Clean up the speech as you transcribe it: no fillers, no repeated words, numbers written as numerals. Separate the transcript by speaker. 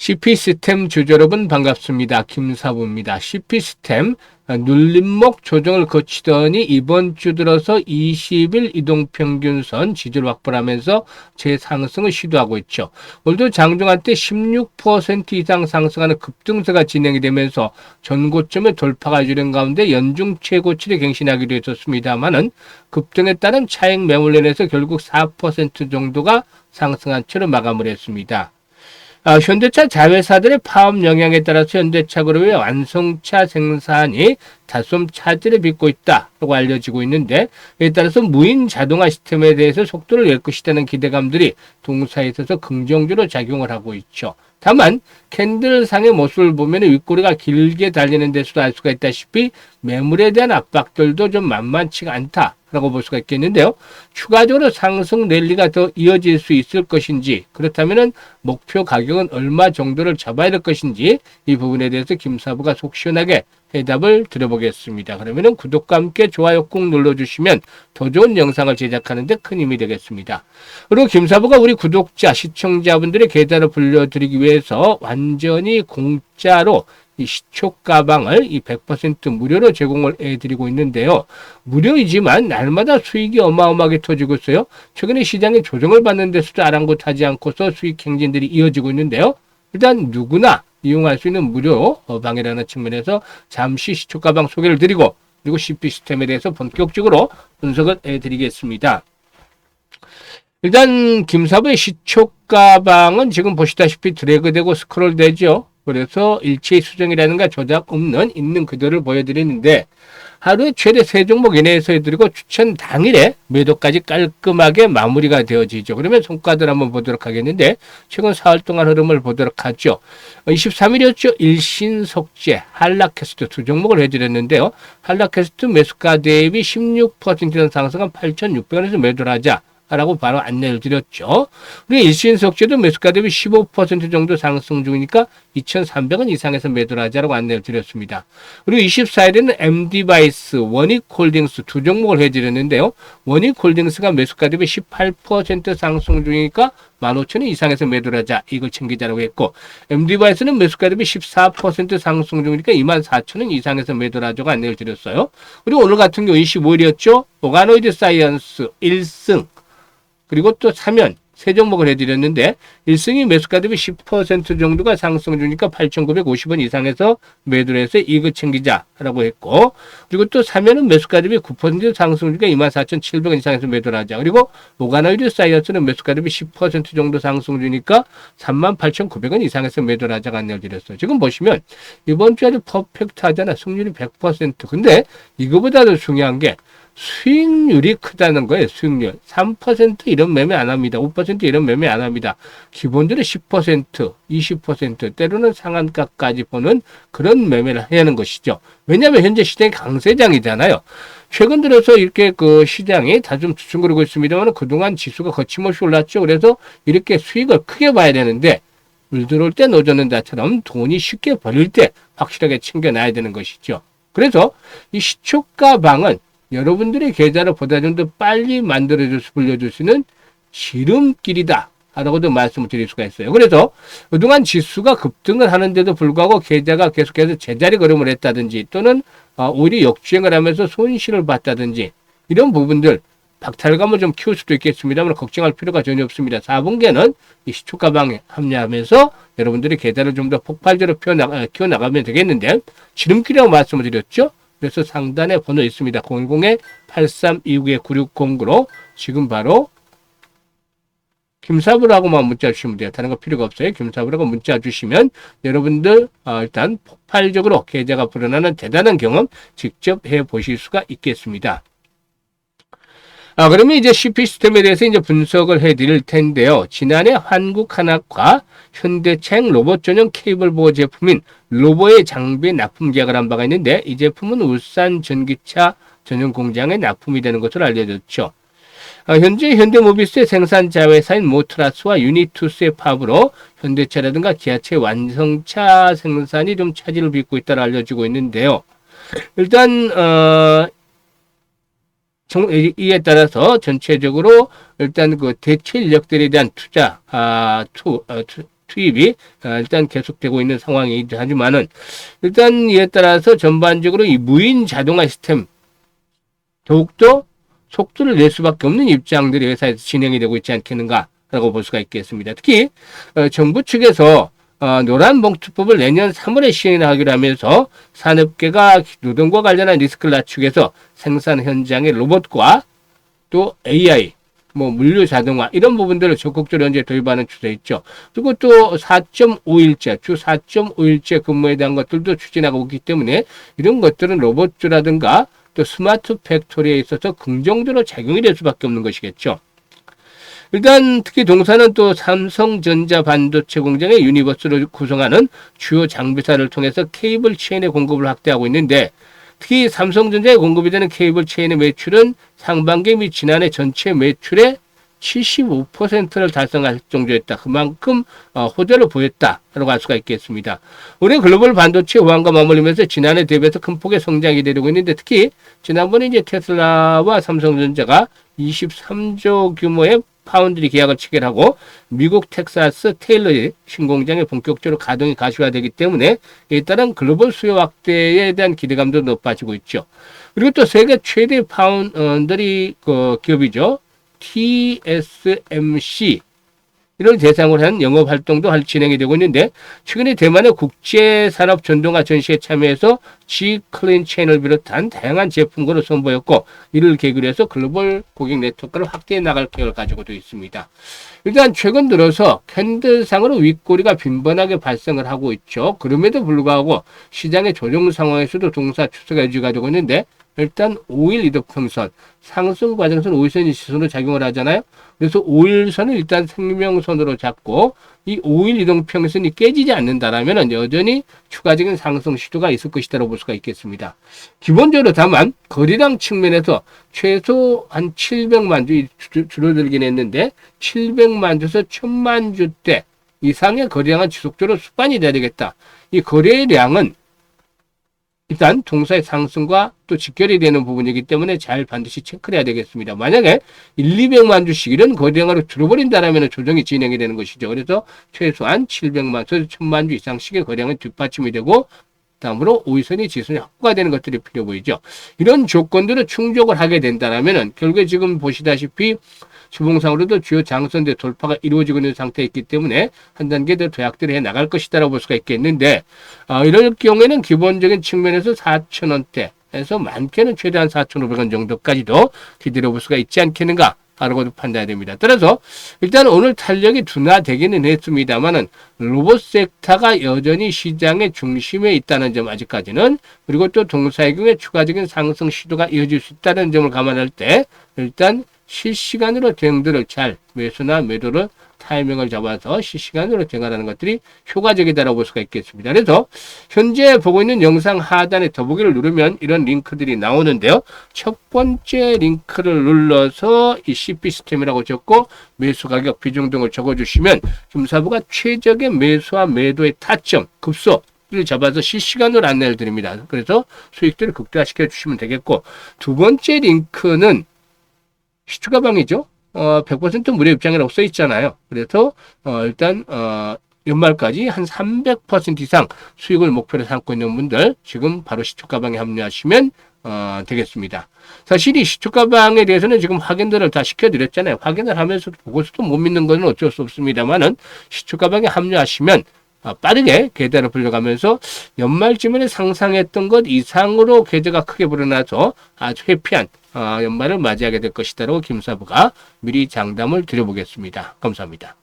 Speaker 1: CP시스템 주주 여러분 반갑습니다. 김사부입니다. CP시스템 눌림목 조정을 거치더니 이번 주 들어서 20일 이동평균선 지지를 확보하면서 재상승을 시도하고 있죠. 오늘도 장중한 때 16% 이상 상승하는 급등세가 진행이 되면서 전고점을 돌파가 이루는 가운데 연중 최고치를 갱신하기도 했었습니다만은 급등에 따른 차익 매물론에서 결국 4% 정도가 상승한 채로 마감을 했습니다. 현대차 자회사들의 파업 영향에 따라서 현대차 그룹의 완성차 생산이 다소 차질을 빚고 있다고 알려지고 있는데, 이에 따라서 무인 자동화 시스템에 대해서 속도를 낼 것이라는 기대감들이 동사에 있어서 긍정적으로 작용을 하고 있죠. 다만 캔들상의 모습을 보면 윗꼬리가 길게 달리는 데서도 알 수가 있다시피 매물에 대한 압박들도 좀 만만치가 않다라고 볼 수가 있겠는데요. 추가적으로 상승 랠리가 더 이어질 수 있을 것인지, 그렇다면 목표 가격은 얼마 정도를 잡아야 될 것인지, 이 부분에 대해서 김사부가 속 시원하게 해답을 드려보겠습니다. 그러면 구독과 함께 좋아요 꾹 눌러주시면 더 좋은 영상을 제작하는 데 큰 힘이 되겠습니다. 그리고 김사부가 우리 구독자, 시청자분들의 계좌를 불려드리기 위해서 완전히 공짜로 이 시초 가방을 100% 무료로 제공을 해드리고 있는데요. 무료이지만 날마다 수익이 어마어마하게 터지고 있어요. 최근에 시장에 조정을 받는 데서도 아랑곳하지 않고서 수익 행진들이 이어지고 있는데요. 일단 누구나 이용할 수 있는 무료 방이라는 측면에서 잠시 시초 가방 소개를 드리고, 그리고 CP시스템에 대해서 본격적으로 분석을 해드리겠습니다. 일단 김사부의 시초 가방은 지금 보시다시피 드래그되고 스크롤 되죠. 그래서 일체의 수정이라든가 조작 없는 있는 그대로를 보여드리는데, 하루에 최대 3종목 이내에서 해드리고 추천 당일에 매도까지 깔끔하게 마무리가 되어지죠. 그러면 성과들 한번 보도록 하겠는데, 최근 4월 동안 흐름을 보도록 하죠. 23일이었죠. 일신석재, 한라캐스트 두 종목을 해드렸는데요. 한라캐스트 매수가 대비 16% 상승한 8,600원에서 매도를 하자 라고 바로 안내를 드렸죠. 우리 일신석재도 매수가 대비 15% 정도 상승 중이니까 2,300원 이상에서 매도를 하자라고 안내를 드렸습니다. 그리고 24일에는 MD바이스, 원익홀딩스 두 종목을 해드렸는데요. 원익홀딩스가 매수가 대비 18% 상승 중이니까 15,000원 이상에서 매도를 하자, 이걸 챙기자라고 했고, MD바이스는 매수가 대비 14% 상승 중이니까 24,000원 이상에서 매도를 하자고 안내를 드렸어요. 그리고 오늘 같은 경우 25일이었죠. 오가노이드 사이언스 1승, 그리고 또 사면 세 종목을 해드렸는데, 1승이 매수가 대비 10% 정도가 상승 주니까 8,950원 이상에서 매도를 해서 이익을 챙기자라고 했고, 그리고 또 사면은 매수가 대비 9% 상승 주니까 24,700원 이상에서 매도를 하자. 그리고 오가노이드 사이언스는 매수가 대비 10% 정도 상승 주니까 38,900원 이상에서 매도를 하자고 안내를 드렸어요. 지금 보시면 이번 주 아주 퍼펙트 하잖아. 승률이 100%. 근데 이거보다도 중요한 게 수익률이 크다는 거예요. 수익률 3% 이런 매매 안 합니다. 5% 이런 매매 안 합니다. 기본적으로 10%, 20% 때로는 상한가까지 보는 그런 매매를 해야 하는 것이죠. 왜냐하면 현재 시장이 강세장이잖아요. 최근 들어서 이렇게 그 시장이 다 좀 주춤거리고 있습니다만 그동안 지수가 거침없이 올랐죠. 그래서 이렇게 수익을 크게 봐야 되는데, 물 들어올 때 노젓는다처럼 돈이 쉽게 벌릴 때 확실하게 챙겨놔야 되는 것이죠. 그래서 이 시초가 방은 여러분들의 계좌를 보다 좀 더 빨리 만들어줘서 불려줄 수 있는 지름길이다 라고도 말씀을 드릴 수가 있어요. 그래서 그동안 지수가 급등을 하는데도 불구하고 계좌가 계속해서 제자리 걸음을 했다든지, 또는 오히려 역주행을 하면서 손실을 봤다든지, 이런 부분들 박탈감을 좀 키울 수도 있겠습니다만 걱정할 필요가 전혀 없습니다. 4분기에는 이 시초가방에 합류하면서 여러분들의 계좌를 좀 더 폭발적으로 키워나가면 되겠는데, 지름길이라고 말씀을 드렸죠. 그래서 상단에 번호 있습니다. 010-8329-9609로 지금 바로 김사부라고만 문자 주시면 돼요. 다른 거 필요가 없어요. 김사부라고 문자 주시면 여러분들 일단 폭발적으로 계좌가 불어나는 대단한 경험 직접 해보실 수가 있겠습니다. 그러면 이제 CP시스템에 대해서 이제 분석을 해드릴 텐데요. 지난해 한국한학과 현대차행 로봇 전용 케이블 보호 제품인 로보의 장비 납품 계약을 한 바가 있는데, 이 제품은 울산 전기차 전용 공장에 납품이 되는 것으로 알려졌죠. 현재 현대모비스의 생산 자회사인 모트라스와 유니투스의 파업으로 현대차라든가 기아차의 완성차 생산이 좀 차질을 빚고 있다고 알려지고 있는데요. 일단 이에 따라서 전체적으로 일단 그 대체 인력들에 대한 투자, 투입이 일단 계속되고 있는 상황이긴 하지만은 일단 이에 따라서 전반적으로 이 무인 자동화 시스템 더욱더 속도를 낼 수밖에 없는 입장들이 회사에서 진행이 되고 있지 않겠는가라고 볼 수가 있겠습니다. 특히 정부 측에서 노란봉투법을 내년 3월에 시행하기로 하면서 산업계가 노동과 관련한 리스크를 낮추기 위해서 생산 현장의 로봇과 또 AI, 물류 자동화 이런 부분들을 적극적으로 현재 도입하는 추세에 있죠. 그리고 또 4.5일제, 주 4.5일제 근무에 대한 것들도 추진하고 있기 때문에 이런 것들은 로봇주라든가 또 스마트 팩토리에 있어서 긍정적으로 작용이 될 수밖에 없는 것이겠죠. 일단 특히 동사는 또 삼성전자 반도체 공장의 유니버스를 구성하는 주요 장비사를 통해서 케이블 체인의 공급을 확대하고 있는데 특히 삼성전자에 공급이 되는 케이블 체인의 매출은 상반기 및 지난해 전체 매출의 75%를 달성할 정도였다. 그만큼 호재를 보였다라고 할 수가 있겠습니다. 올해 글로벌 반도체 호황과 맞물리면서 지난해 대비해서 큰 폭의 성장이 되고 있는데 특히 지난번에 이제 테슬라와 삼성전자가 23조 규모의 파운드리 계약을 체결하고 미국 텍사스 테일러의 신공장이 본격적으로 가동이 가시화되기 때문에 이에 따른 글로벌 수요 확대에 대한 기대감도 높아지고 있죠. 그리고 또 세계 최대 파운드리 기업이죠. TSMC 이런 대상으로 한 영업 활동도 진행이 되고 있는데 최근에 대만의 국제산업 전동화 전시에 참여해서 G 클린 체인을 비롯한 다양한 제품군을 선보였고 이를 계기로 해서 글로벌 고객 네트워크를 확대해 나갈 계획을 가지고도 있습니다. 일단 최근 들어서 캔들상으로 윗꼬리가 빈번하게 발생을 하고 있죠. 그럼에도 불구하고 시장의 조정 상황에서도 동사 추세가 유지가 되고 있는데 일단 5일 이동평선 상승 과정에서는 5일선이 지선으로 작용을 하잖아요. 그래서 5일선을 일단 생명선으로 잡고 이 5일 이동평선이 깨지지 않는다라면 여전히 추가적인 상승 시도가 있을 것이라고 볼 수가 있겠습니다. 기본적으로 다만 거래량 측면에서 최소 한 700만 주 줄어들긴 했는데 700만 주에서 1000만 주대 이상의 거래량은 지속적으로 습관이 돼야 되겠다. 이 거래량은 일단 동사의 상승과 또 직결이 되는 부분이기 때문에 잘 반드시 체크를 해야 되겠습니다. 만약에 200만 주씩 이런 거래량으로 줄어버린다면 조정이 진행이 되는 것이죠. 그래서 최소한 700만에서 1000만 주 이상씩의 거래량은 뒷받침이 되고 다음으로 5일선이 지선이 확보가 되는 것들이 필요 보이죠. 이런 조건들을 충족을 하게 된다면 결국에 지금 보시다시피 주봉상으로도 주요 장선대 돌파가 이루어지고 있는 상태에 있기 때문에 한 단계 더 도약들을 해 나갈 것이다라고 볼 수가 있겠는데 이럴 경우에는 기본적인 측면에서 4,000원대에서 많게는 최대한 4,500원 정도까지도 기대해 볼 수가 있지 않겠는가 라고도 판단해야 됩니다. 따라서 일단 오늘 탄력이 둔화되기는 했습니다만은 로봇 섹터가 여전히 시장의 중심에 있다는 점 아직까지는 그리고 또 동사의 경우에 추가적인 상승 시도가 이어질 수 있다는 점을 감안할 때 일단 실시간으로 대응들을 잘 매수나 매도를 타이밍을 잡아서 실시간으로 대응하는 것들이 효과적이다라고 볼 수가 있겠습니다. 그래서 현재 보고 있는 영상 하단에 더보기를 누르면 이런 링크들이 나오는데요. 첫 번째 링크를 눌러서 이 CP 시스템이라고 적고 매수 가격 비중 등을 적어주시면 김사부가 최적의 매수와 매도의 타점, 급소를 잡아서 실시간으로 안내를 드립니다. 그래서 수익들을 극대화시켜 주시면 되겠고 두 번째 링크는 시추가방이죠. 100% 무료 입장이라고 써 있잖아요. 그래서 일단 연말까지 한 300% 이상 수익을 목표로 삼고 있는 분들 지금 바로 시추가방에 합류하시면 되겠습니다. 사실 이 시추가방에 대해서는 지금 확인들을 다 시켜드렸잖아요. 확인을 하면서도 보고서도 못 믿는 것은 어쩔 수 없습니다만은 시추가방에 합류하시면 빠르게 계좌를 불려가면서 연말쯤에 상상했던 것 이상으로 계좌가 크게 불어나서 아주 해피한 연말을 맞이하게 될 것이다라고 김사부가 미리 장담을 드려보겠습니다. 감사합니다.